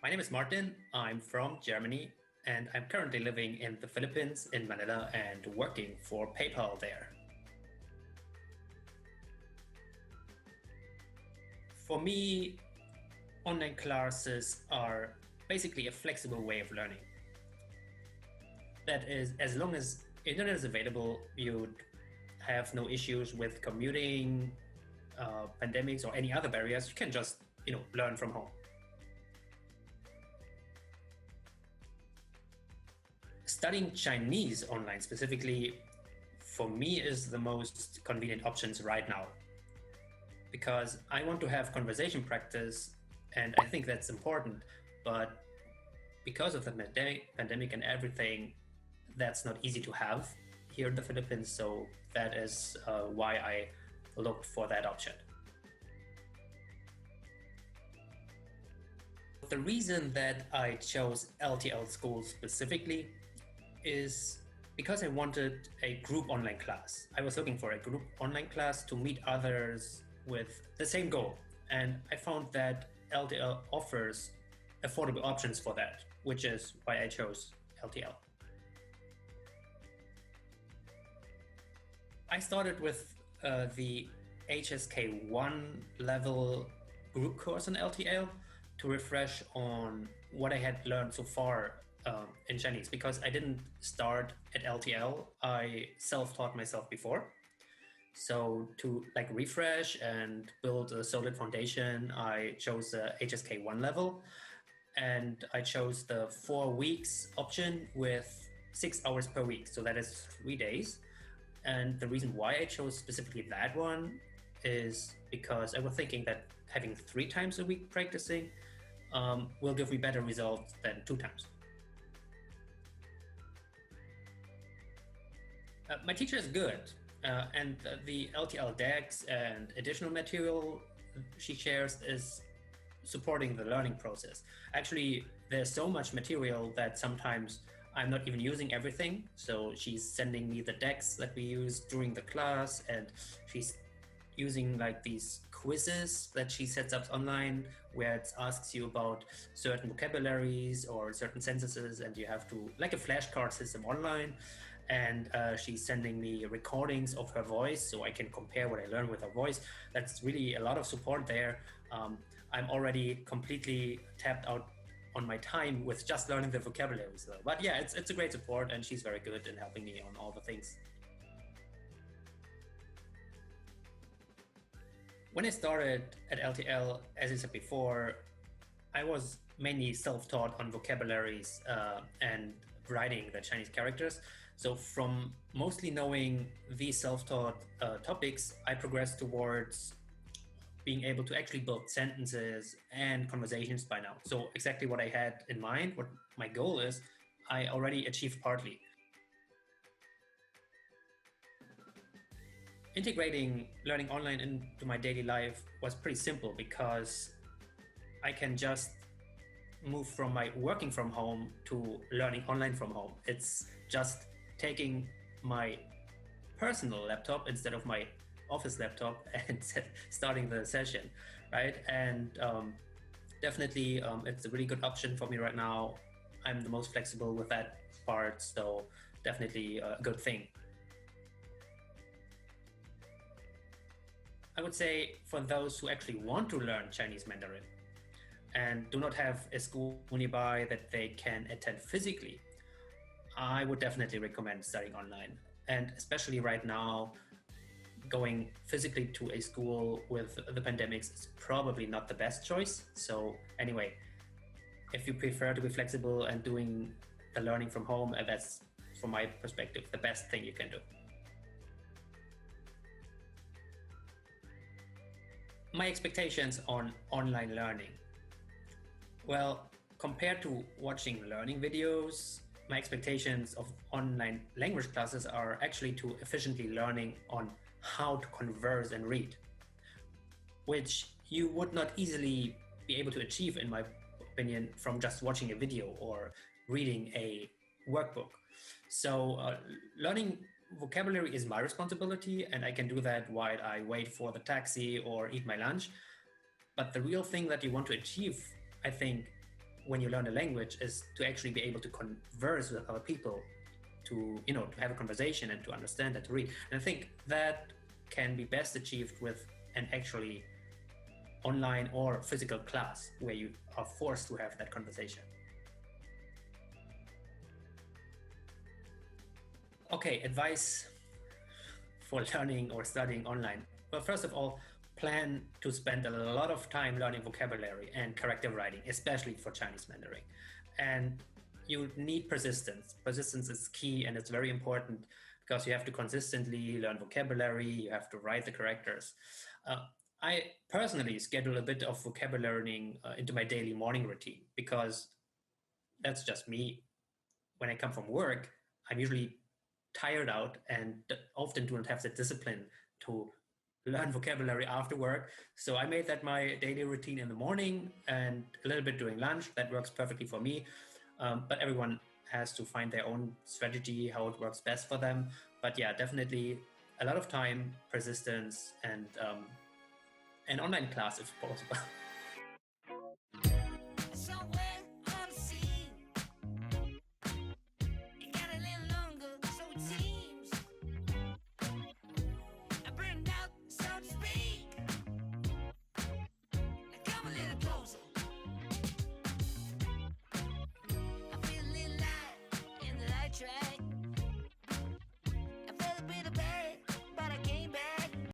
My name is Martin. I'm from Germany and I'm currently living in the Philippines in Manila and working for PayPal there. For me, online classes are basically a flexible way of learning. That is, as long as internet is available, you'd have no issues with commuting, pandemics, or any other barriers. You can just, learn from home. Studying Chinese online specifically, for me, is the most convenient options right now because I want to have conversation practice and I think that's important. But because of the pandemic and everything, that's not easy to have here in the Philippines. So that is why I looked for that option. The reason that I chose LTL School specifically is because I wanted a group online class. I was looking for a group online class to meet others with the same goal. And I found that LTL offers affordable options for that, which is why I chose LTL. I started with the HSK1 level group course on LTL to refresh on what I had learned so far in Chinese, because I didn't start at LTL. I self-taught myself before. So to refresh and build a solid foundation, I chose the HSK1 level, and I chose the 4 weeks option with 6 hours per week. So that is 3 days. And the reason why I chose specifically that one is because I was thinking that having 3 times a week practicing will give me better results than 2 times. My teacher is good, and the LTL decks and additional material she shares is supporting the learning process. Actually, there's so much material that sometimes I'm not even using everything. So she's sending me the decks that we use during the class, and she's using these quizzes that she sets up online where it asks you about certain vocabularies or certain sentences, and you have to, like a flashcard system online. And she's sending me recordings of her voice so I can compare what I learned with her voice. That's really a lot of support there. I'm already completely tapped out on my time with just learning the vocabulary. So, but yeah, it's a great support, and she's very good in helping me on all the things. When I started at LTL, as I said before, I was mainly self-taught on vocabularies and writing the Chinese characters. So from mostly knowing these self-taught topics, I progressed towards being able to actually build sentences and conversations by now. So exactly what I had in mind, what my goal is, I already achieved partly. Integrating learning online into my daily life was pretty simple because I can just move from my working from home to learning online from home. It's just taking my personal laptop instead of my office laptop and starting the session, right? And definitely it's a really good option for me right now. I'm the most flexible with that part, so definitely a good thing. I would say for those who actually want to learn Chinese Mandarin and do not have a school nearby that they can attend physically, I would definitely recommend studying online. And especially right now, going physically to a school with the pandemics is probably not the best choice. So anyway, if you prefer to be flexible and doing the learning from home, that's, from my perspective, the best thing you can do. My expectations on online learning. Well, compared to watching learning videos, my expectations of online language classes are actually to efficiently learning on how to converse and read, which you would not easily be able to achieve, in my opinion, from just watching a video or reading a workbook. So learning vocabulary is my responsibility, and I can do that while I wait for the taxi or eat my lunch. But the real thing that you want to achieve, I think, when you learn a language is to actually be able to converse with other people, to to have a conversation and to understand and to read. And I think that can be best achieved with an actually online or physical class where you are forced to have that conversation. Okay, advice for learning or studying online. Well, first of all, plan to spend a lot of time learning vocabulary and character writing, especially for Chinese Mandarin. And you need persistence. Persistence is key, and it's very important because you have to consistently learn vocabulary, you have to write the characters. I personally schedule a bit of vocabulary learning into my daily morning routine because that's just me. When I come from work, I'm usually tired out and often do not have the discipline to learn vocabulary after work. So I made that my daily routine in the morning and a little bit during lunch. That works perfectly for me. But everyone has to find their own strategy, how it works best for them. But yeah, definitely a lot of time, persistence, and an online class if possible.